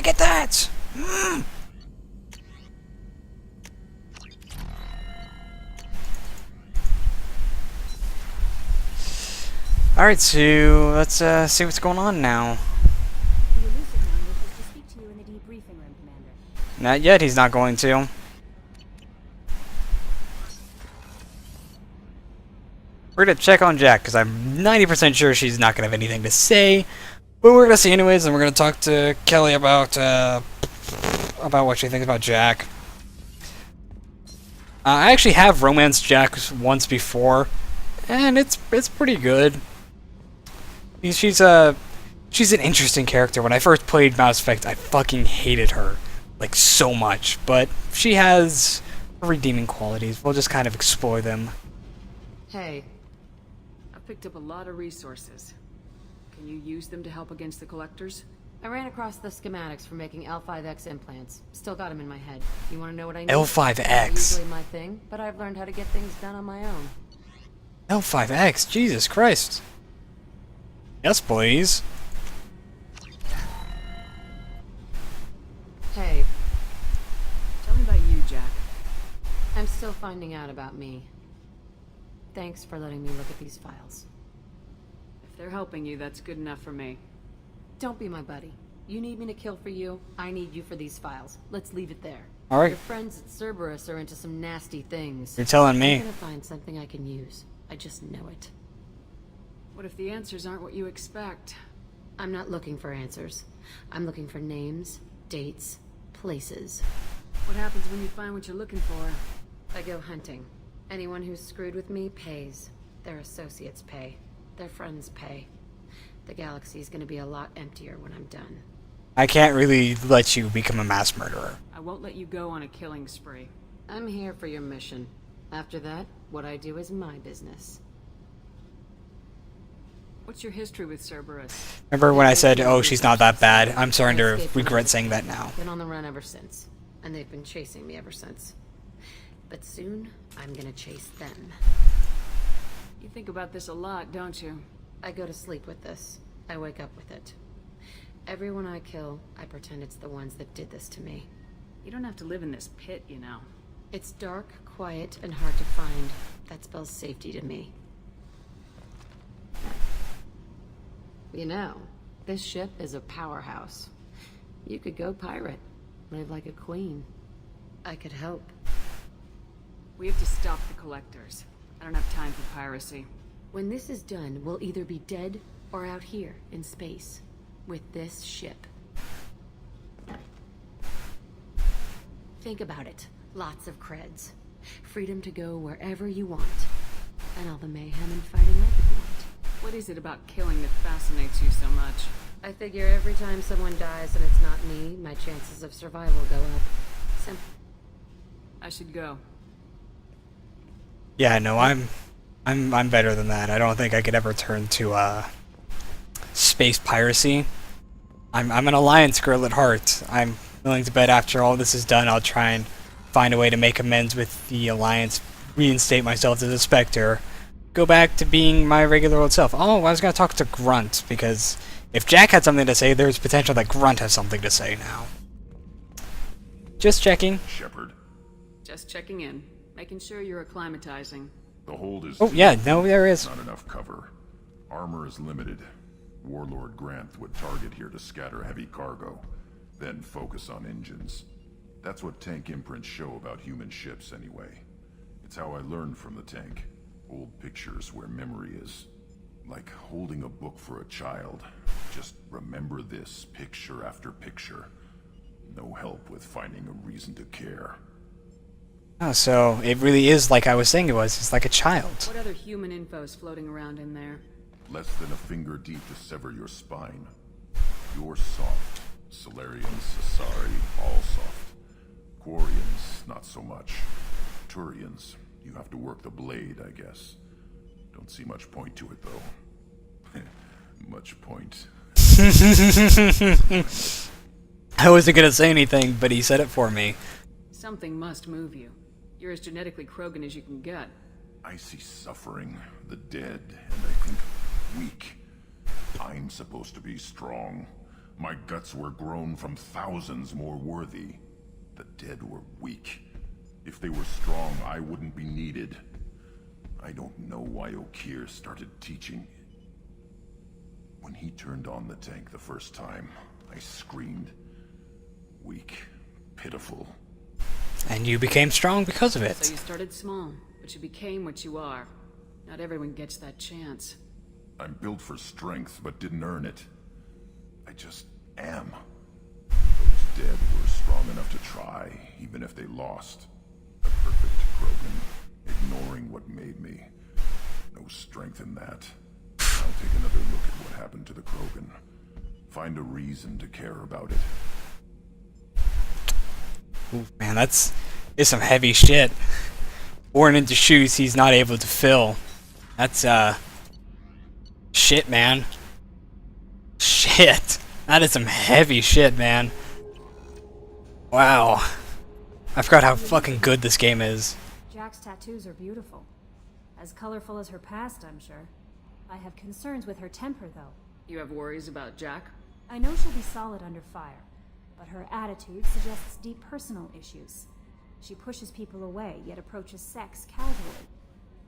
get that? Mm. Alright, so let's see what's going on now. The elusive man wishes to speak to you in the debriefing room, Commander. Not yet, he's not going to. We're gonna check on Jack, because I'm 90% sure she's not gonna have anything to say. But we're gonna see anyways, and we're gonna talk to Kelly about what she thinks about Jack. I actually have romanced Jack once before, and it's pretty good. She's an interesting character. When I first played Mass Effect, I fucking hated her, like, so much. But she has redeeming qualities. We'll just kind of explore them. Hey, I've picked up a lot of resources. Can you use them to help against the Collectors? I ran across the schematics for making L5X implants. Still got them in my head. You want to know what I need? L5X? Not usually my thing, but I've learned how to get things done on my own. L5X? Jesus Christ. Yes, please. Hey, Tell me about you, Jack. I'm still finding out about me. Thanks for letting me look at these files. If they're helping you, that's good enough for me. Don't be my buddy. You need me to kill for you, I need you for these files. Let's leave it there. Alright. Your friends at Cerberus are into some nasty things. You're telling I'm me. gonna find something I can use. I just know it. What if the answers aren't what you expect? I'm not looking for answers. I'm looking for names, dates, places. What happens when you find what you're looking for? I go hunting. Anyone who's screwed with me pays. Their associates pay. Their friends pay. The galaxy's gonna be a lot emptier when I'm done. I can't really let you become a mass murderer. I won't let you go on a killing spree. I'm here for your mission. After that, what I do is my business. What's your history with Cerberus? Remember when I said, oh, she's not that bad? I'm starting to regret saying that now. Been on the run ever since. And they've been chasing me ever since. But soon, I'm gonna chase them. You think about this a lot, don't you? I go to sleep with this. I wake up with it. Everyone I kill, I pretend it's the ones that did this to me. You don't have to live in this pit, you know. It's dark, quiet, and hard to find. That spells safety to me. You know, this ship is a powerhouse. You could go pirate. Live like a queen. I could help. We have to stop the Collectors. I don't have time for piracy. When this is done, we'll either be dead or out here in space. With this ship. Think about it. Lots of creds. Freedom to go wherever you want. And all the mayhem and fighting I could want. What is it about killing that fascinates you so much? I figure every time someone dies and it's not me, my chances of survival go up. Simple. I should go. Yeah, no, I'm better than that. I don't think I could ever turn to space piracy. I'm an Alliance girl at heart. I'm willing to bet after all this is done, I'll try and find a way to make amends with the Alliance, reinstate myself as a Spectre, go back to being my regular old self. Oh, I was gonna talk to Grunt, because if Jack had something to say, there's potential that Grunt has something to say now. Just checking. Shepard, Just checking in. Making sure you're acclimatizing. the hold is... Oh, yeah, no, there is. Not enough cover. Armor is limited. Warlord Granth would target here to scatter heavy cargo, then focus on engines. That's what tank imprints show about human ships anyway. It's how I learned from the tank. Old pictures where memory is. Like holding a book for a child. Just remember this, picture after picture. No help with finding a reason to care. Oh, so it really is like I was saying it was. It's like a child. What other human info's floating around in there? Less than a finger deep to sever your spine. You're soft. Solarians, Asari, all soft. Quarians, not so much. Turians, you have to work the blade, I guess. Don't see much point to it, though. Much point. I wasn't gonna say anything, but he said it for me. Something must move you. You're as genetically Krogan as you can get. I see suffering, the dead, and I think weak. I'm supposed to be strong. My guts were grown from thousands more worthy. The dead were weak. If they were strong, I wouldn't be needed. I don't know why Okeer started teaching. When he turned on the tank the first time, I screamed. Weak, pitiful. And you became strong because of So it. you started small, but you became what you are. Not everyone gets that chance. I'm built for strength, but didn't earn it. I just am. Those dead were strong enough to try, even if they lost. A perfect Krogan, ignoring what made me. No strength in that. I'll take another look at what happened to the Krogan. Find a reason to care about it. Ooh, man, is some heavy shit. Born into shoes he's not able to fill. That's, shit, man. Shit. That is some heavy shit, man. Wow. I forgot how fucking good this game is. Jack's tattoos are beautiful. As colorful as her past, I'm sure. I have concerns with her temper, though. You have worries about Jack? I know she'll be solid under fire, but her attitude suggests deep personal issues. She pushes people away, yet approaches sex casually.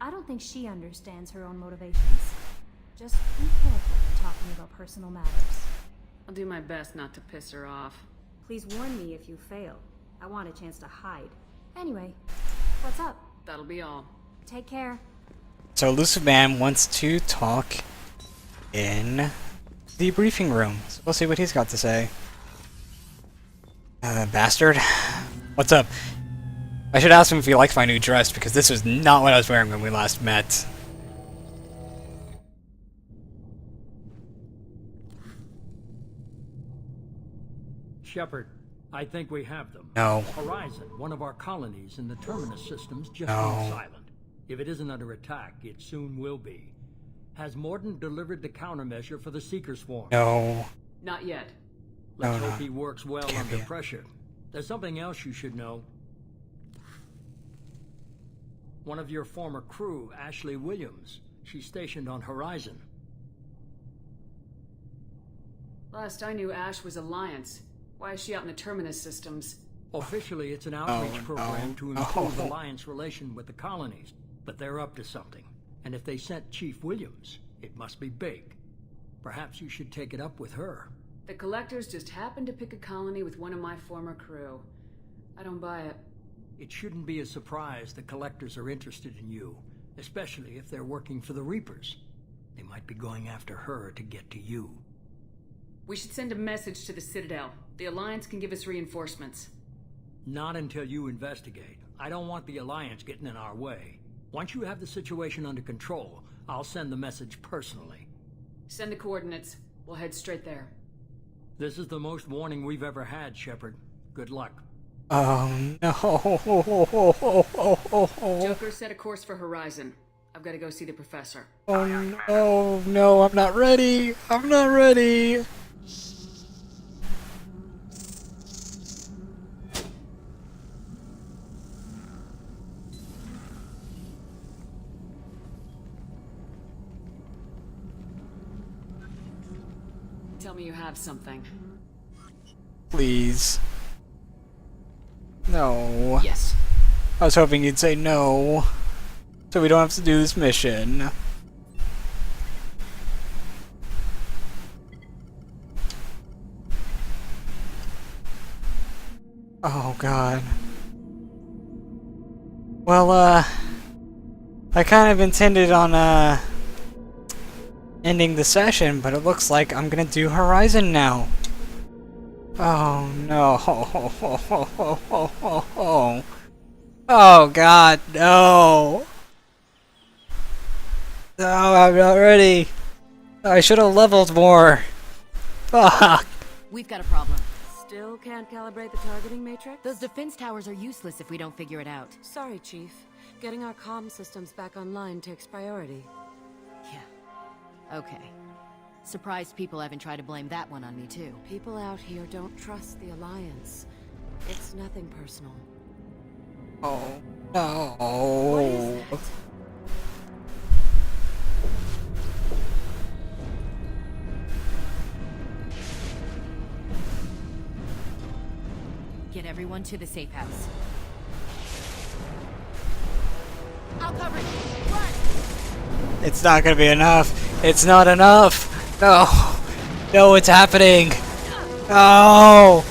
I don't think she understands her own motivations. Just be careful when talking about personal matters. I'll do my best not to piss her off. Please warn me if you fail. I want a chance to hide. Anyway, what's up? That'll be all. Take care. So Elusive Man wants to talk in the briefing room. So we'll see what he's got to say. Bastard. What's up? I should ask him if he likes my new dress, because this was not what I was wearing when we last met. Shepard, I think we have them. No. Horizon, one of our colonies in the Terminus systems, just No. went silent. If it isn't under attack, it soon will be. Has Mordin delivered the countermeasure for the Seeker Swarm? No. Not yet. Let's No, hope he works well Can't under be. pressure. There's something else you should know. One of your former crew, Ashley Williams, she's stationed on Horizon. Last I knew, Ash was Alliance. Why is she out in the Terminus systems? Officially, it's an outreach no, program to improve no. Alliance relation with the colonies, but they're up to something. And if they sent Chief Williams, it must be big. Perhaps you should take it up with her. The Collectors just happened to pick a colony with one of my former crew. I don't buy it. It shouldn't be a surprise the Collectors are interested in you, especially if they're working for the Reapers. They might be going after her to get to you. We should send a message to the Citadel. The Alliance can give us reinforcements. Not until you investigate. I don't want the Alliance getting in our way. Once you have the situation under control, I'll send the message personally. Send the coordinates. We'll head straight there. This is the most warning we've ever had, Shepard. Good luck. Oh no. Joker, set a course for Horizon. I've got to go see the professor. Oh no, no, I'm not ready. I'm not ready. Tell me you have something. Please. No. Yes. I was hoping you'd say no, so we don't have to do this mission. Oh god. Well, I kind of intended on, ending the session, but it looks like I'm gonna do Horizon now. Oh no. Oh god, no. No, I'm not ready. I should have leveled more. Fuck. We've got a problem. Still can't calibrate the targeting matrix? Those defense towers are useless if we don't figure it out. Sorry, Chief. Getting our comm systems back online takes priority. Yeah. Okay. Surprised people haven't tried to blame that one on me, too. People out here don't trust the Alliance. It's nothing personal. Oh no. everyone to the safe house. I'll cover you. Run! It's not gonna be enough. It's not enough. No. No, it's happening. No.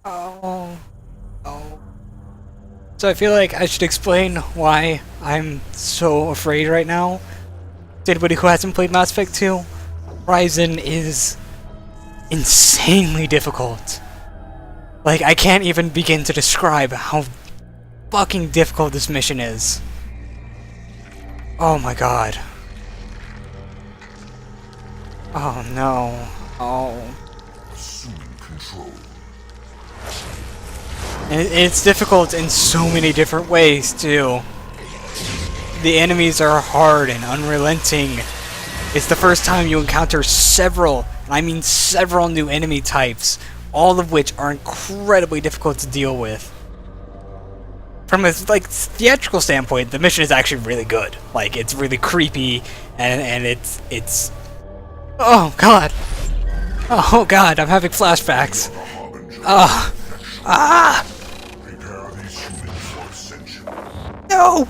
Oh. Oh. So I feel like I should explain why I'm so afraid right now. To anybody who hasn't played Mass Effect 2, Horizon is insanely difficult. Like, I can't even begin to describe how fucking difficult this mission is. Oh my god. Oh no. Oh. Assuming control. And it's difficult in so many different ways, too. The enemies are hard and unrelenting. It's the first time you encounter several, and I mean several new enemy types, all of which are incredibly difficult to deal with. From a theatrical standpoint, the mission is actually really good. Like, it's really creepy, and it's... Oh, God! Oh, God, I'm having flashbacks. Prepare these humans for ascension. No!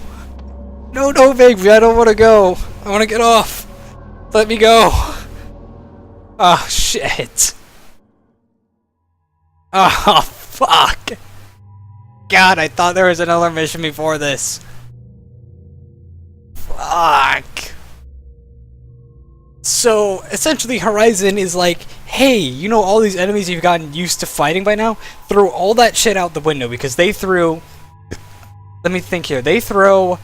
No, no, baby, I don't want to go. I want to get off. Let me go. Oh, shit. Oh, fuck. God, I thought there was another mission before this. Fuck. So, essentially, Horizon is like, hey, you know all these enemies you've gotten used to fighting by now? Throw all that shit out the window, because they threw... Let me think here. They throw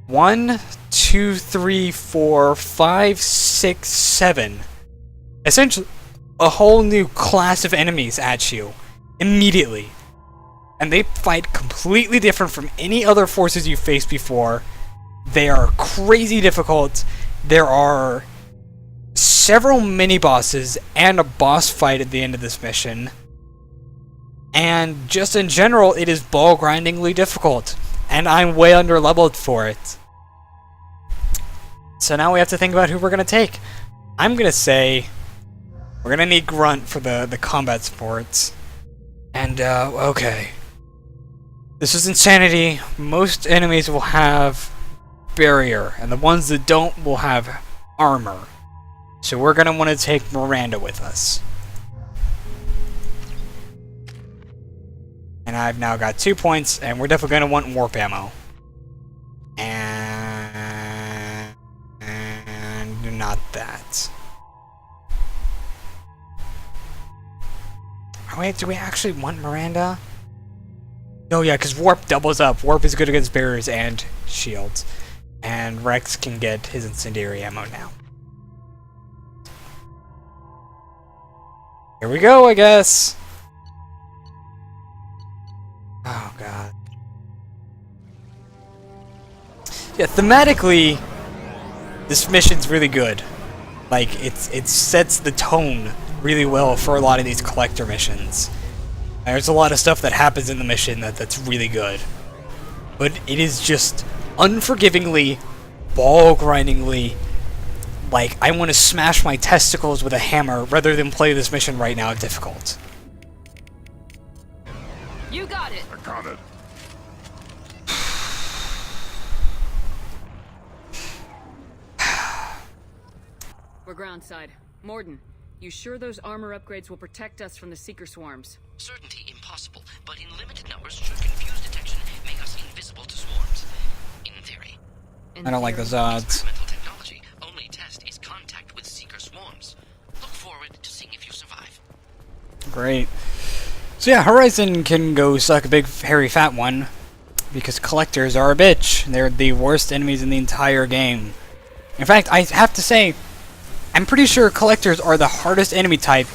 1, 2, 3, 4, 5, 6, 7. Essentially, a whole new class of enemies at you. Immediately. And they fight completely different from any other forces you've faced before. They are crazy difficult. There are several mini-bosses and a boss fight at the end of this mission. And just in general, it is ball-grindingly difficult. And I'm way under-leveled for it. So now we have to think about who we're going to take. I'm going to say we're going to need Grunt for the combat sports. And, okay. This is Insanity. Most enemies will have barrier, and the ones that don't will have armor. So we're going to want to take Miranda with us. And I've now got 2 points, and we're definitely going to want warp ammo. And not that. Oh, wait, do we actually want Miranda? Oh yeah, because warp doubles up. Warp is good against barriers and shields. And Rex can get his incendiary ammo now. Here we go, I guess. Oh god. Yeah, thematically, this mission's really good. Like, it sets the tone really well for a lot of these collector missions. There's a lot of stuff that happens in the mission that's really good. But it is just unforgivingly, ball-grindingly, like, I want to smash my testicles with a hammer rather than play this mission right now difficult. You got it! I got it. We're groundside. Mordin, you sure those armor upgrades will protect us from the Seeker swarms? Certainty impossible, but in limited numbers should confuse detection, make us invisible to swarms. In theory. I don't like those odds. Experimental technology. Only test is contact with Seeker swarms. Look forward to seeing if you survive. Great. So yeah, Horizon can go suck a big hairy fat one, because collectors are a bitch. They're the worst enemies in the entire game. In fact, I have to say, I'm pretty sure collectors are the hardest enemy type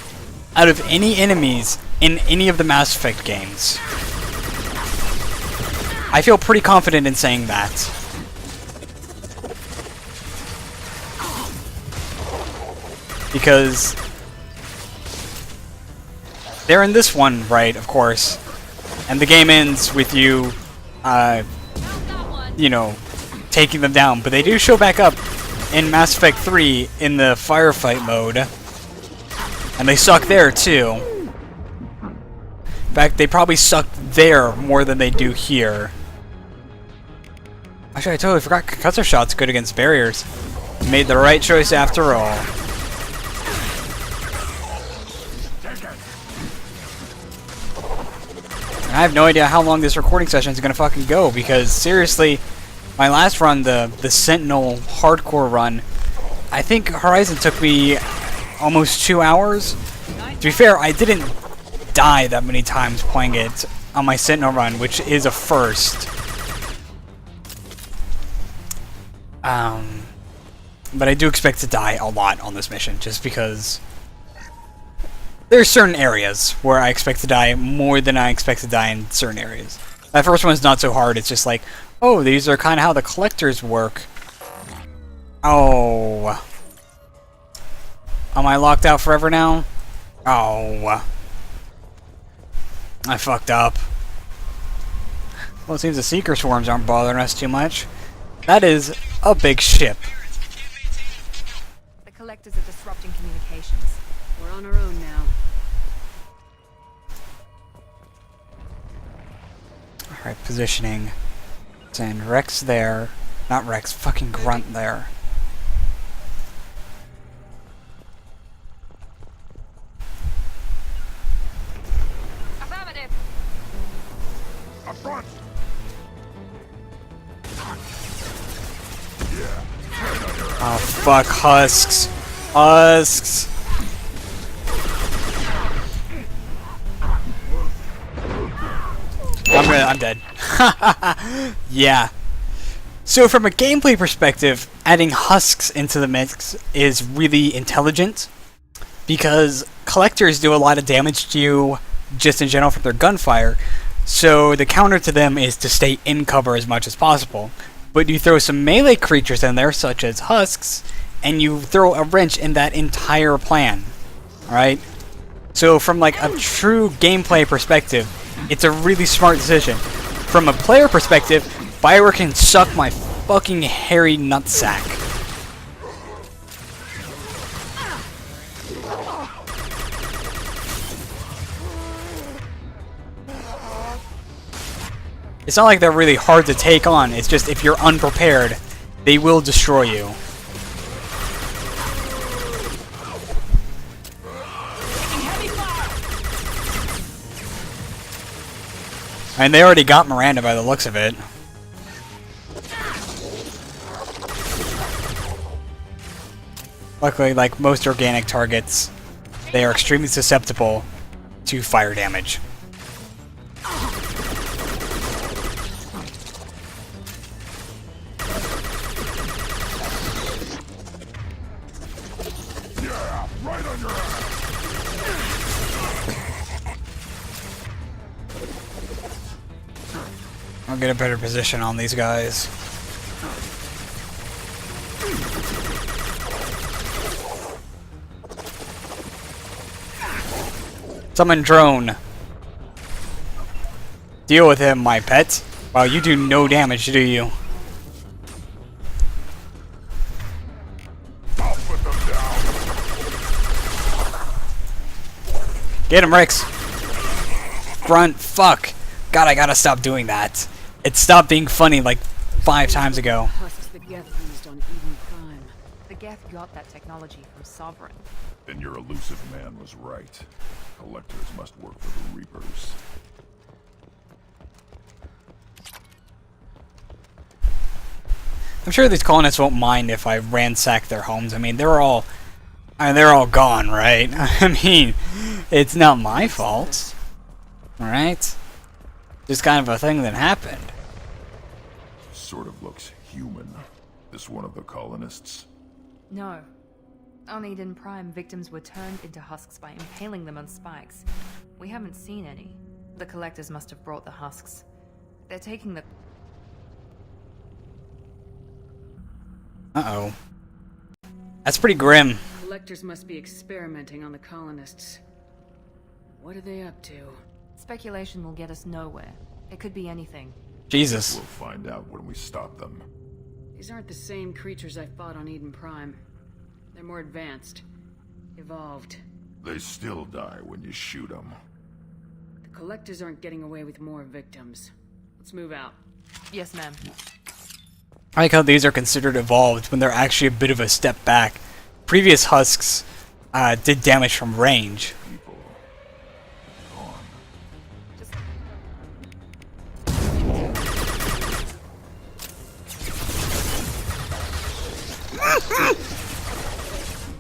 out of any enemies in any of the Mass Effect games. I feel pretty confident in saying that. Because they're in this one, right, of course. And the game ends with you, you know, taking them down. But they do show back up in Mass Effect 3 in the firefight mode. And they suck there, too. In fact, they probably suck there more than they do here. Actually, I totally forgot concussor shot's good against barriers. Made the right choice after all. And I have no idea how long this recording session is gonna fucking go, because seriously, my last run, the Sentinel hardcore run, I think Horizon took me almost 2 hours. To be fair, I didn't die that many times playing it on my Sentinel run, which is a first. But I do expect to die a lot on this mission, just because there's certain areas where I expect to die more than I expect to die in certain areas. That first one's not so hard, it's just like, oh, these are kind of how the collectors work. Oh. Am I locked out forever now? Oh. I fucked up. Well, it seems the Seeker Swarms aren't bothering us too much. That is a big ship. The Collectors are disrupting communications. We're on our own now. Alright, positioning. Saying Rex there. Not Rex, fucking Grunt there. Affirmative. Up front! Oh fuck, husks. Husks. I'm dead. Yeah. So from a gameplay perspective, adding husks into the mix is really intelligent, because collectors do a lot of damage to you just in general from their gunfire, so the counter to them is to stay in cover as much as possible. But you throw some melee creatures in there, such as husks, and you throw a wrench in that entire plan. Alright? So from like a true gameplay perspective, it's a really smart decision. From a player perspective, Bioware can suck my fucking hairy nutsack. It's not like they're really hard to take on, it's just if you're unprepared, they will destroy you. And they already got Miranda by the looks of it. Luckily, like most organic targets, they are extremely susceptible to fire damage. Yeah, right on your ass! I'll get a better position on these guys. Summon drone. Deal with him, my pet. Wow, you do no damage, do you? I'll put them down! Get him, Rex. Grunt, fuck. God, I gotta stop doing that. It stopped being funny like 5 times ago. Husks the Geth used on Eden Prime. The Geth got that technology from Sovereign. Then your elusive man was right. Collectors must work for the Reapers. I'm sure these colonists won't mind if I ransack their homes. I mean, they're all gone, right? I mean, it's not my fault. Alright? Just kind of a thing that happened. Sort of looks human. This one of the colonists? No. On Eden Prime, victims were turned into husks by impaling them on spikes. We haven't seen any. The collectors must have brought the husks. They're taking the... Uh-oh. That's pretty grim. Collectors must be experimenting on the colonists. What are they up to? Speculation will get us nowhere. It could be anything. Jesus. We'll find out when we stop them. These aren't the same creatures I fought on Eden Prime. They're more advanced. Evolved. They still die when you shoot them. The collectors aren't getting away with more victims. Let's move out. Yes, ma'am. I like how these are considered evolved when they're actually a bit of a step back. Previous husks did damage from range. People. Gone. Just...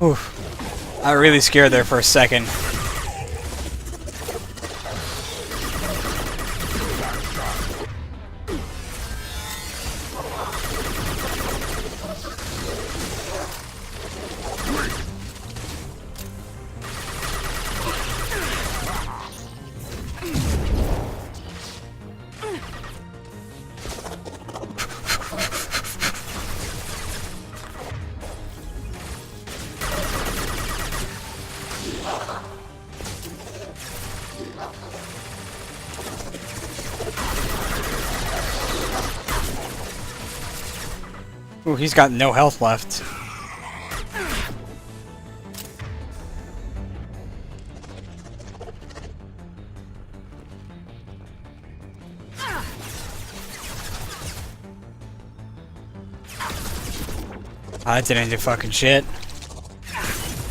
Oof. I got really scared there for a second. Ooh, he's got no health left. That didn't do fucking shit.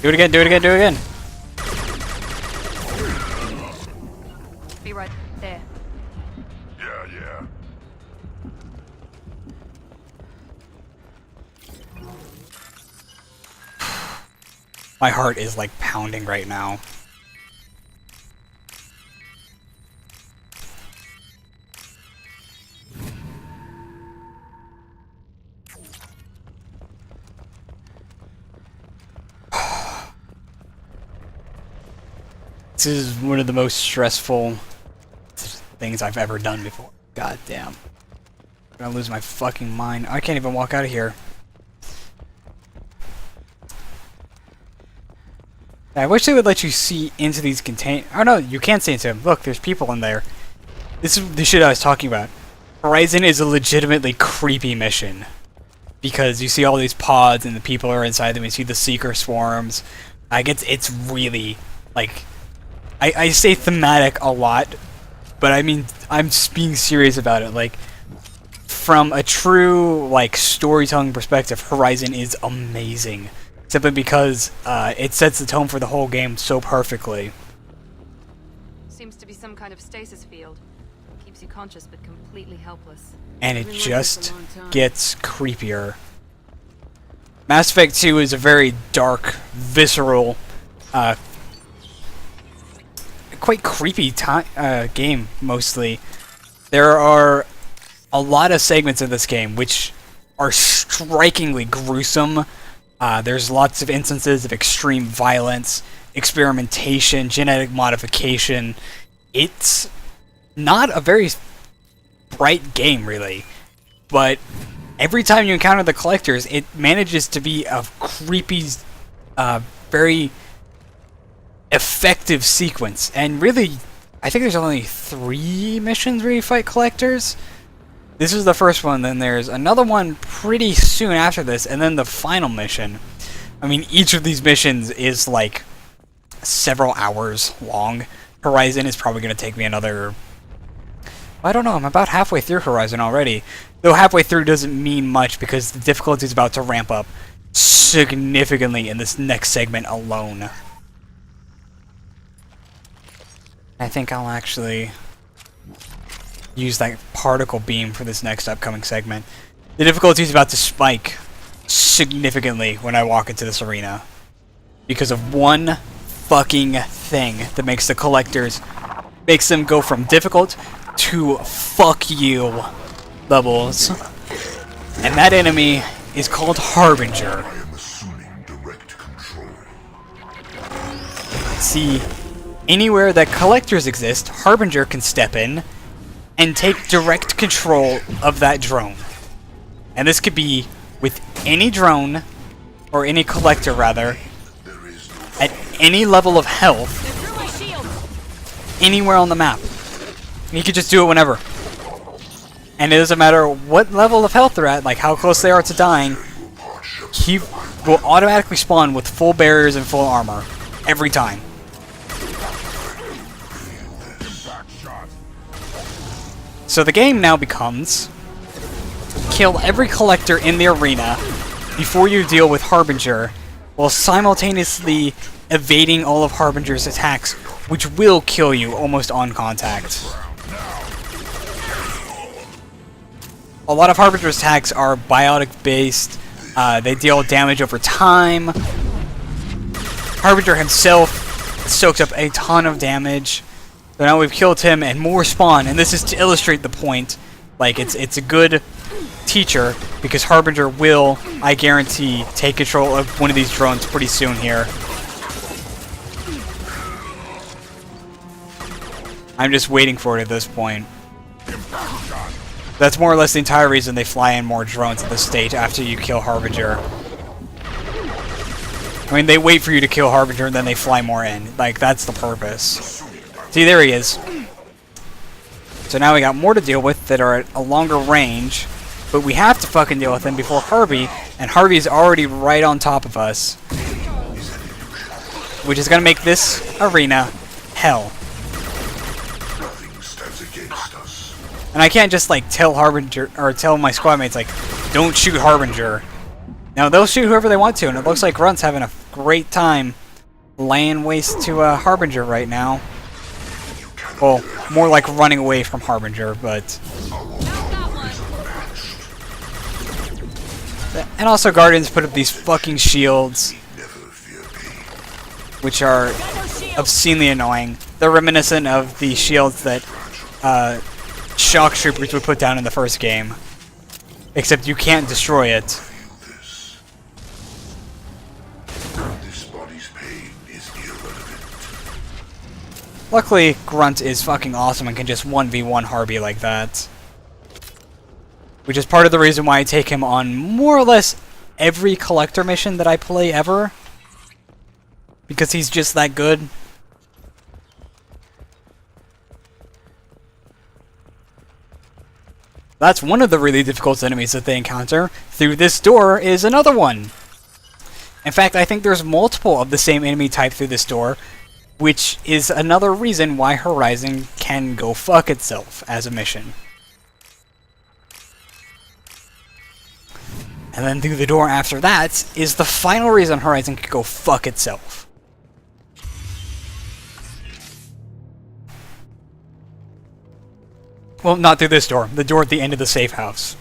Do it again, do it again, do it again. Be right there. Yeah. My heart is like pounding right now. This is one of the most stressful things I've ever done before. God damn. I'm gonna lose my fucking mind. I can't even walk out of here. I wish they would let you see into these contain. Oh no, you can't see into them. Look, there's people in there. This is the shit I was talking about. Horizon is a legitimately creepy mission. Because you see all these pods and the people are inside them. You see the seeker swarms. Like, it's really, like... I say thematic a lot, but I mean, I'm just being serious about it. Like, from a true, like, storytelling perspective, Horizon is amazing. Simply because it sets the tone for the whole game so perfectly. Seems to be some kind of stasis field. Keeps you conscious but completely helpless. And it Been like this just a long time. gets creepier. Mass Effect 2 is a very dark, visceral, quite creepy game, mostly. There are a lot of segments of this game which are strikingly gruesome. There's lots of instances of extreme violence, experimentation, genetic modification. It's not a very bright game, really. But every time you encounter the collectors, it manages to be a creepy, very effective sequence. And really, I think there's only 3 missions where you fight collectors. This is the first one, then there's another one pretty soon after this, and then the final mission. I mean, each of these missions is like several hours long. Horizon is probably going to take me another... I don't know, I'm about halfway through Horizon already. Though halfway through doesn't mean much because the difficulty is about to ramp up significantly in this next segment alone. I think I'll actually use that particle beam for this next upcoming segment. The difficulty is about to spike significantly when I walk into this arena. Because of one fucking thing that makes the collectors, makes them go from difficult to fuck you levels. And that enemy is called Harbinger. I am assuming direct control. see anywhere that collectors exist, Harbinger can step in and take direct control of that drone. And this could be with any drone, or any collector rather, at any level of health, anywhere on the map. You could just do it whenever. And it doesn't matter what level of health they're at, like how close they are to dying, he will automatically spawn with full barriers and full armor. Every time. So the game now becomes kill every collector in the arena before you deal with Harbinger, while simultaneously evading all of Harbinger's attacks, which will kill you almost on contact. A lot of Harbinger's attacks are biotic based, they deal damage over time. Harbinger himself soaks up a ton of damage. So now we've killed him and more spawn, and this is to illustrate the point. Like, it's a good teacher, because Harbinger will, I guarantee, take control of one of these drones pretty soon here. I'm just waiting for it at this point. That's more or less the entire reason they fly in more drones at this stage after you kill Harbinger. I mean, they wait for you to kill Harbinger and then they fly more in. Like, that's the purpose. See, there he is. So now we got more to deal with that are at a longer range, but we have to fucking deal with them before Harvey, and Harvey's already right on top of us. Which is gonna make this arena hell. And I can't just like tell Harbinger, or tell my squad mates like, don't shoot Harbinger. Now they'll shoot whoever they want to, and it looks like Grunt's having a great time laying waste to Harbinger right now. Well, more like running away from Harbinger, but... And also Guardians put up these fucking shields, which are obscenely annoying. They're reminiscent of the shields that Shock Troopers would put down in the first game. Except you can't destroy it. Luckily, Grunt is fucking awesome and can just 1v1 Harvey like that. Which is part of the reason why I take him on more or less every collector mission that I play ever. Because he's just that good. That's one of the really difficult enemies that they encounter. Through this door is another one. In fact, I think there's multiple of the same enemy type through this door, which is another reason why Horizon can go fuck itself as a mission. And then through the door after that is the final reason Horizon can go fuck itself. Well, not through this door. The door at the end of the safe house.